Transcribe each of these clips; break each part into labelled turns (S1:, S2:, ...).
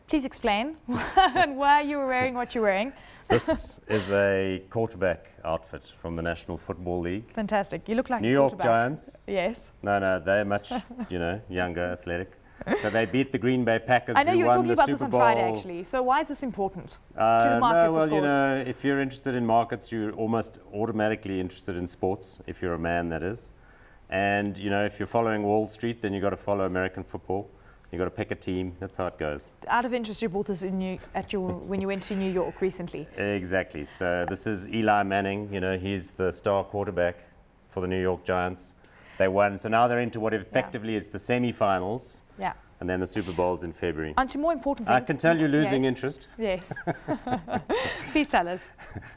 S1: Please explain and why you were wearing what you're wearing.
S2: This is a quarterback outfit from the National Football League.
S1: Fantastic. You look like
S2: New
S1: a
S2: York Giants.
S1: Yes.
S2: No, they're much, younger, athletic. So they beat the Green Bay Packers.
S1: I know
S2: who
S1: you were
S2: won
S1: talking
S2: the
S1: about
S2: Super
S1: this on
S2: Bowl.
S1: Friday, actually. So why is this important to the markets,
S2: no,
S1: of course?
S2: if you're interested in markets, you're almost automatically interested in sports, if you're a man, that is. And, if you're following Wall Street, then you've got to follow American football. You've got to pick a team. That's how it goes.
S1: Out of interest, you bought this when you went to New York recently.
S2: Exactly. So this is Eli Manning. He's the star quarterback for the New York Giants. They won. So now they're into what effectively is the semi-finals.
S1: Yeah.
S2: And then the Super Bowl's in February.
S1: On to more important things.
S2: I can tell you're losing interest.
S1: Yes. Please tell us.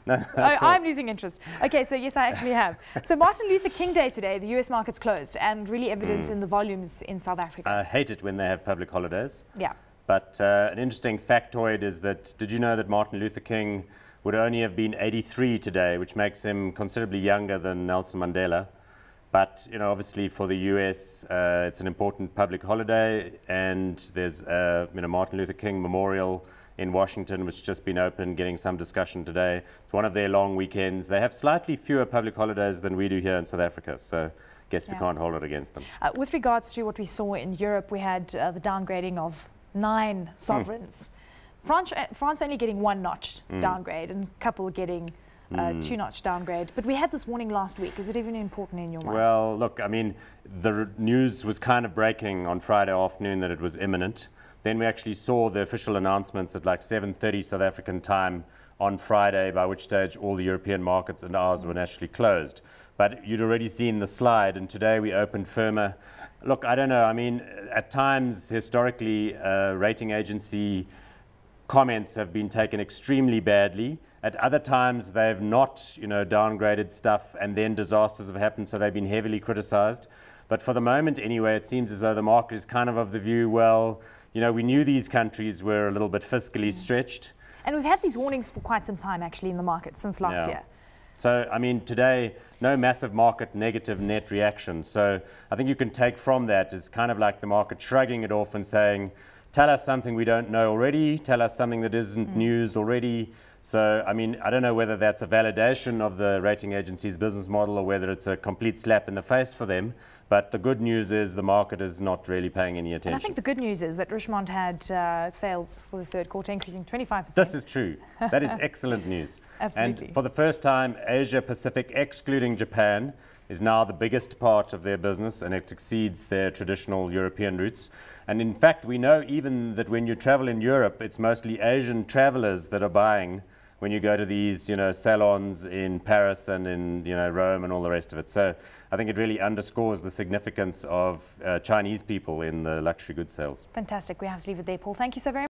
S2: No,
S1: I'm losing interest. Okay, so yes, I actually have. So Martin Luther King Day today, the US market's closed, and really evident in the volumes in South Africa.
S2: I hate it when they have public holidays.
S1: Yeah.
S2: But an interesting factoid is that, did you know that Martin Luther King would only have been 83 today, which makes him considerably younger than Nelson Mandela? But, obviously for the US, it's an important public holiday, and there's Martin Luther King Memorial in Washington, which has just been opened, getting some discussion today. It's one of their long weekends. They have slightly fewer public holidays than we do here in South Africa, so I guess we can't hold it against them.
S1: With regards to what we saw in Europe, we had the downgrading of 9 sovereigns. France only getting 1 notch downgrade, and a couple getting 2-notch downgrade. But we had this warning last week. Is it even important in your mind?
S2: Well, look, the news was kind of breaking on Friday afternoon that it was imminent. Then we actually saw the official announcements at like 7:30 South African time on Friday, by which stage all the European markets and ours were naturally closed. But you'd already seen the slide, and today we opened firmer. Look, I don't know. At times, historically, rating agency comments have been taken extremely badly. At other times, they've not, downgraded stuff, and then disasters have happened, so they've been heavily criticized. But for the moment, anyway, it seems as though the market is kind of the view, well, we knew these countries were a little bit fiscally stretched.
S1: And we've had these warnings for quite some time, actually, in the market since last year.
S2: So, today, no massive market negative net reaction. So I think you can take from that is kind of like the market shrugging it off and saying, tell us something we don't know already, tell us something that isn't news already. So, I don't know whether that's a validation of the rating agency's business model or whether it's a complete slap in the face for them. But the good news is the market is not really paying any attention.
S1: And I think the good news is that Richemont had sales for the third quarter increasing 25%.
S2: This is true. That is excellent news.
S1: Absolutely.
S2: And for the first time, Asia Pacific, excluding Japan, is now the biggest part of their business, and it exceeds their traditional European routes. And in fact, we know even that when you travel in Europe, it's mostly Asian travelers that are buying when you go to these, salons in Paris and in, Rome and all the rest of it. So I think it really underscores the significance of Chinese people in the luxury goods sales.
S1: Fantastic. We have to leave it there, Paul. Thank you so very much.